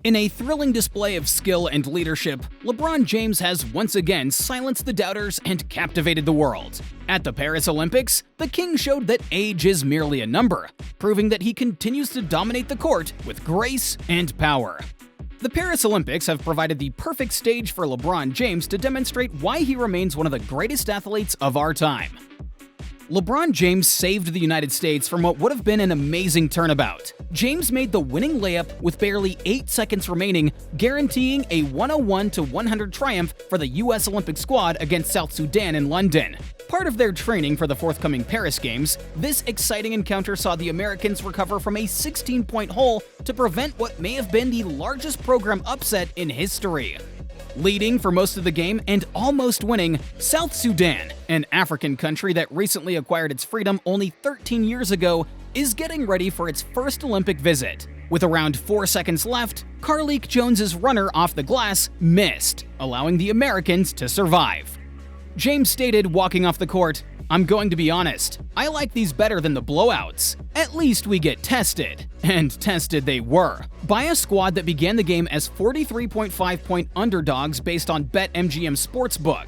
In a thrilling display of skill and leadership, LeBron James has once again silenced the doubters and captivated the world. At the Paris Olympics, the King showed that age is merely a number, proving that he continues to dominate the court with grace and power. The Paris Olympics have provided the perfect stage for LeBron James to demonstrate why he remains one of the greatest athletes of our time. LeBron James saved the United States from what would have been an amazing turnabout. James made the winning layup with barely 8 seconds remaining, guaranteeing a 101-100 triumph for the U.S. Olympic squad against South Sudan in London. Part of their training for the forthcoming Paris Games, this exciting encounter saw the Americans recover from a 16-point hole to prevent what may have been the largest program upset in history. Leading for most of the game and almost winning, South Sudan, an African country that recently acquired its freedom only 13 years ago, is getting ready for its first Olympic visit. With around 4 seconds left, Carlik Jones's runner off the glass missed, allowing the Americans to survive. James stated walking off the court, "I'm going to be honest, I like these better than the blowouts. At least we get tested." And tested they were, by a squad that began the game as 43.5-point underdogs based on BetMGM Sportsbook.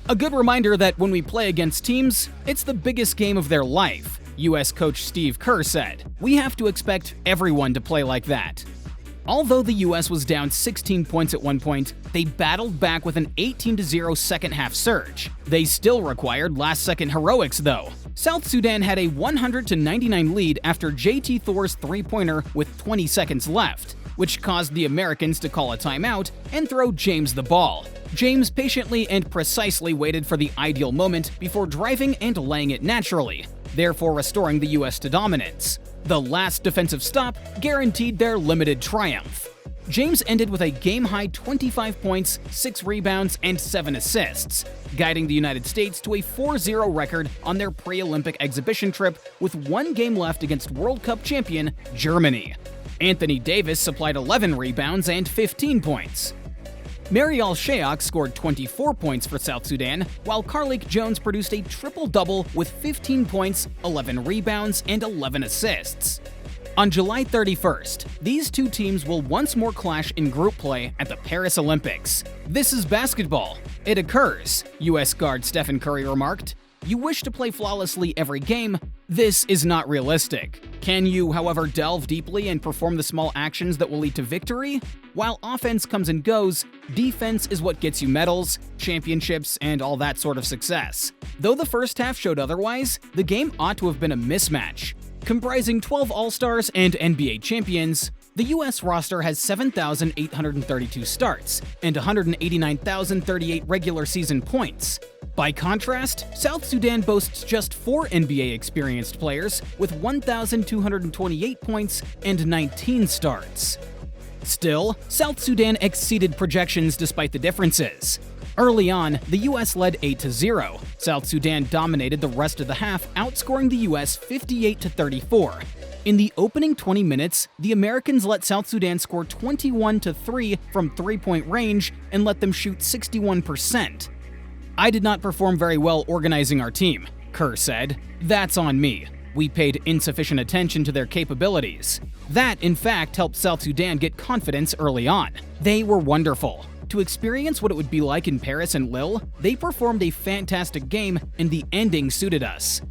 A good reminder that when we play against teams, it's the biggest game of their life, US coach Steve Kerr said. We have to expect everyone to play like that. Although the US was down 16 points at one point, they battled back with an 18-0 second-half surge. They still required last-second heroics, though. South Sudan had a 100-99 lead after JT Thor's three-pointer with 20 seconds left, which caused the Americans to call a timeout and throw James the ball. James patiently and precisely waited for the ideal moment before driving and laying it naturally, therefore restoring the US to dominance. The last defensive stop guaranteed their limited triumph. James ended with a game-high 25 points, 6 rebounds, and 7 assists, guiding the United States to a 4-0 record on their pre-Olympic exhibition trip with 1 game left against World Cup champion Germany. Anthony Davis supplied 11 rebounds and 15 points. Marial Shayok scored 24 points for South Sudan, while Carlik Jones produced a triple-double with 15 points, 11 rebounds, and 11 assists. On July 31st, these two teams will once more clash in group play at the Paris Olympics. "This is basketball. It occurs," US guard Stephen Curry remarked. "You wish to play flawlessly every game. This is not realistic. Can you, however, delve deeply and perform the small actions that will lead to victory? While offense comes and goes, defense is what gets you medals, championships, and all that sort of success." Though the first half showed otherwise, the game ought to have been a mismatch. Comprising 12 All-Stars and NBA champions, the US roster has 7,832 starts and 189,038 regular season points. By contrast, South Sudan boasts just 4 NBA experienced players with 1,228 points and 19 starts. Still, South Sudan exceeded projections despite the differences. Early on, the US led 8-0. South Sudan dominated the rest of the half, outscoring the US 58-34. In the opening 20 minutes, the Americans let South Sudan score 21-3 from three-point range and let them shoot 61%. "I did not perform very well organizing our team," Kerr said. "That's on me. We paid insufficient attention to their capabilities. That, in fact, helped South Sudan get confidence early on. They were wonderful. To experience what it would be like in Paris and Lille, they performed a fantastic game, and the ending suited us."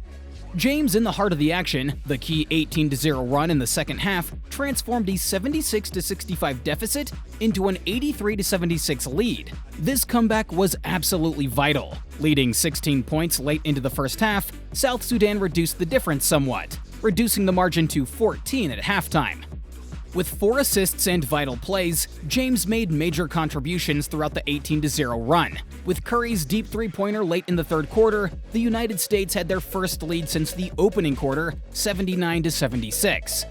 James, in the heart of the action, the key 18-0 run in the second half, transformed a 76-65 deficit into an 83-76 lead. This comeback was absolutely vital. Leading 16 points late into the first half, South Sudan reduced the difference somewhat, reducing the margin to 14 at halftime. With 4 assists and vital plays, James made major contributions throughout the 18-0 run. With Curry's deep three-pointer late in the third quarter, the United States had their first lead since the opening quarter, 79-76.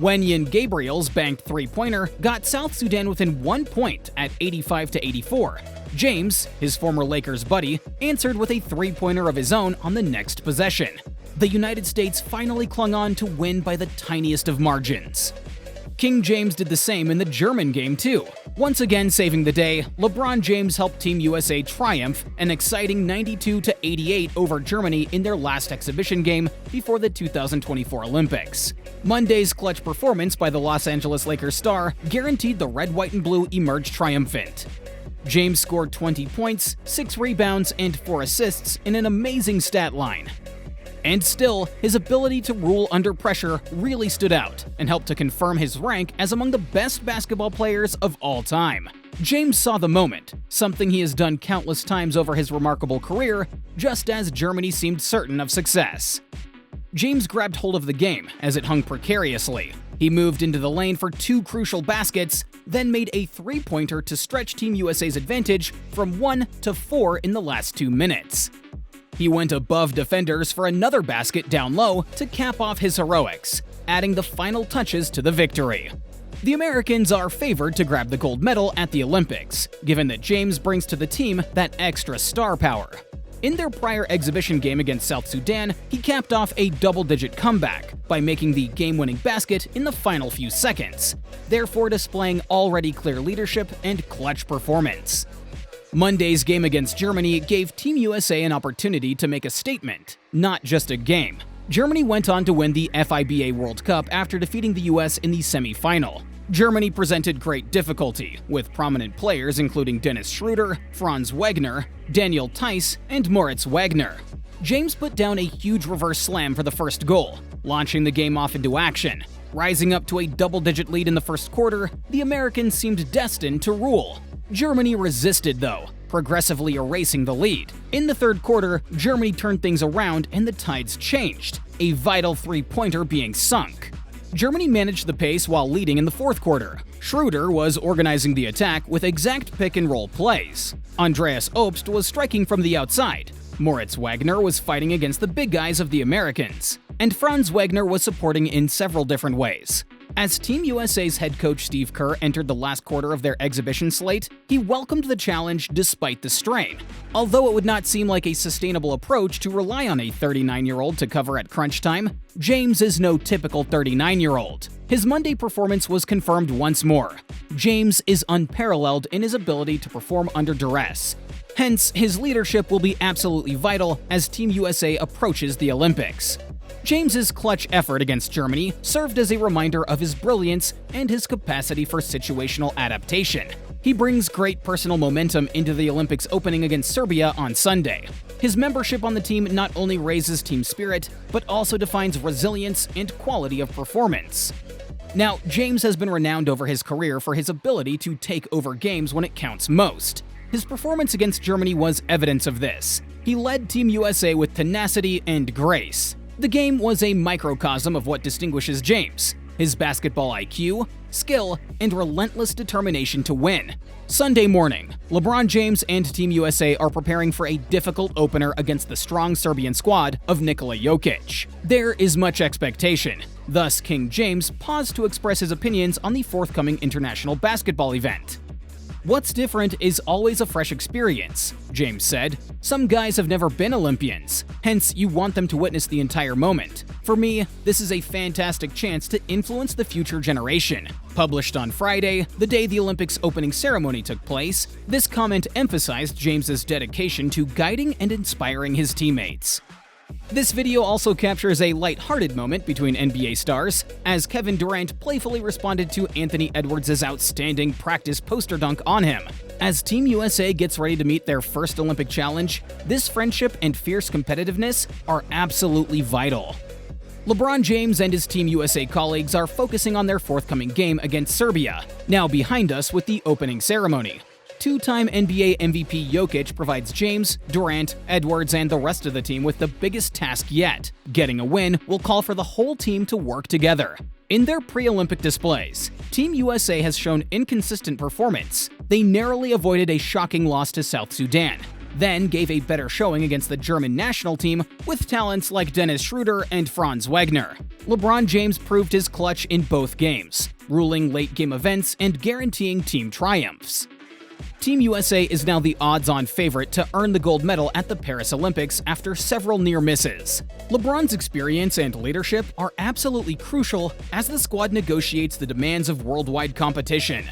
Wenyen Gabriel's banked three-pointer got South Sudan within 1 point at 85-84. James, his former Lakers buddy, answered with a three-pointer of his own on the next possession. The United States finally clung on to win by the tiniest of margins. King James did the same in the German game too. Once again saving the day, LeBron James helped Team USA triumph an exciting 92-88 over Germany in their last exhibition game before the 2024 Olympics. Monday's clutch performance by the Los Angeles Lakers star guaranteed the red, white, and blue emerged triumphant. James scored 20 points, 6 rebounds, and 4 assists in an amazing stat line. And still, his ability to rule under pressure really stood out and helped to confirm his rank as among the best basketball players of all time. James saw the moment, something he has done countless times over his remarkable career, just as Germany seemed certain of success. James grabbed hold of the game as it hung precariously. He moved into the lane for 2 crucial baskets, then made a 3-pointer to stretch Team USA's advantage from 1 to 4 in the last 2 minutes. He went above defenders for another basket down low to cap off his heroics, adding the final touches to the victory. The Americans are favored to grab the gold medal at the Olympics, given that James brings to the team that extra star power. In their prior exhibition game against South Sudan, he capped off a double-digit comeback by making the game-winning basket in the final few seconds, therefore displaying already clear leadership and clutch performance. Monday's game against Germany gave Team USA an opportunity to make a statement, not just a game. Germany went on to win the FIBA World Cup after defeating the US in the semi-final. Germany presented great difficulty, with prominent players including Dennis Schroeder, Franz Wagner, Daniel Theis, and Moritz Wagner. James put down a huge reverse slam for the first goal, launching the game off into action. Rising up to a double-digit lead in the first quarter, the Americans seemed destined to rule. Germany resisted, though, progressively erasing the lead. In the third quarter, Germany turned things around and the tides changed, a vital 3-pointer being sunk. Germany managed the pace while leading in the fourth quarter. Schroeder was organizing the attack with exact pick-and-roll plays. Andreas Obst was striking from the outside. Moritz Wagner was fighting against the big guys of the Americans. And Franz Wagner was supporting in several different ways. As Team USA's head coach Steve Kerr entered the last quarter of their exhibition slate, he welcomed the challenge despite the strain. Although it would not seem like a sustainable approach to rely on a 39-year-old to cover at crunch time, James is no typical 39-year-old. His Monday performance was confirmed once more. James is unparalleled in his ability to perform under duress. Hence, his leadership will be absolutely vital as Team USA approaches the Olympics. James's clutch effort against Germany served as a reminder of his brilliance and his capacity for situational adaptation. He brings great personal momentum into the Olympics opening against Serbia on Sunday. His membership on the team not only raises team spirit, but also defines resilience and quality of performance. Now, James has been renowned over his career for his ability to take over games when it counts most. His performance against Germany was evidence of this. He led Team USA with tenacity and grace. The game was a microcosm of what distinguishes James: his basketball IQ, skill, and relentless determination to win. Sunday morning, LeBron James and Team USA are preparing for a difficult opener against the strong Serbian squad of Nikola Jokic. There is much expectation. Thus, King James paused to express his opinions on the forthcoming international basketball event. "What's different is always a fresh experience," James said. "Some guys have never been Olympians, hence you want them to witness the entire moment. For me, this is a fantastic chance to influence the future generation." Published on Friday, the day the Olympics opening ceremony took place, this comment emphasized James's dedication to guiding and inspiring his teammates. This video also captures a light-hearted moment between NBA stars, as Kevin Durant playfully responded to Anthony Edwards' outstanding practice poster dunk on him. As Team USA gets ready to meet their first Olympic challenge, this friendship and fierce competitiveness are absolutely vital. LeBron James and his Team USA colleagues are focusing on their forthcoming game against Serbia, now behind us with the opening ceremony. Two-time NBA MVP Jokic provides James, Durant, Edwards, and the rest of the team with the biggest task yet. Getting a win will call for the whole team to work together. In their pre-Olympic displays, Team USA has shown inconsistent performance. They narrowly avoided a shocking loss to South Sudan, then gave a better showing against the German national team with talents like Dennis Schroeder and Franz Wagner. LeBron James proved his clutch in both games, ruling late-game events and guaranteeing team triumphs. Team USA is now the odds-on favorite to earn the gold medal at the Paris Olympics after several near misses. LeBron's experience and leadership are absolutely crucial as the squad negotiates the demands of worldwide competition.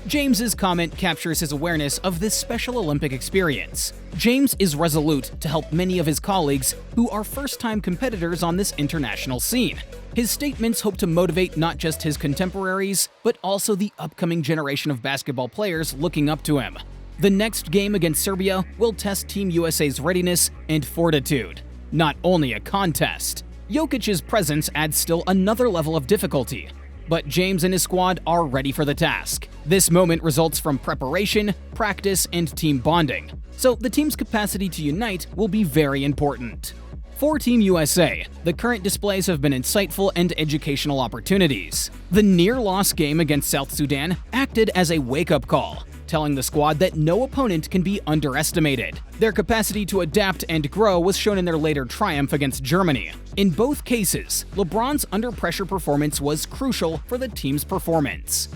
James's comment captures his awareness of this special Olympic experience. James is resolute to help many of his colleagues who are first-time competitors on this international scene. His statements hope to motivate not just his contemporaries, but also the upcoming generation of basketball players looking up to him. The next game against Serbia will test Team USA's readiness and fortitude, not only a contest. Jokic's presence adds still another level of difficulty, but James and his squad are ready for the task. This moment results from preparation, practice, and team bonding, so the team's capacity to unite will be very important. For Team USA, the current displays have been insightful and educational opportunities. The near-loss game against South Sudan acted as a wake-up call, telling the squad that no opponent can be underestimated. Their capacity to adapt and grow was shown in their later triumph against Germany. In both cases, LeBron's under-pressure performance was crucial for the team's performance.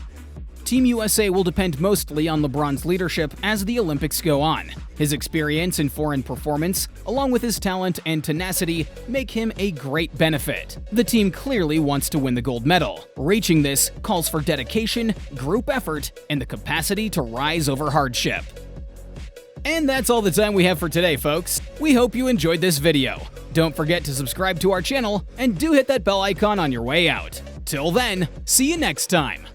Team USA will depend mostly on LeBron's leadership as the Olympics go on. His experience in foreign performance, along with his talent and tenacity, make him a great benefit. The team clearly wants to win the gold medal. Reaching this calls for dedication, group effort, and the capacity to rise over hardship. And that's all the time we have for today, folks. We hope you enjoyed this video. Don't forget to subscribe to our channel, and do hit that bell icon on your way out. Till then, see you next time!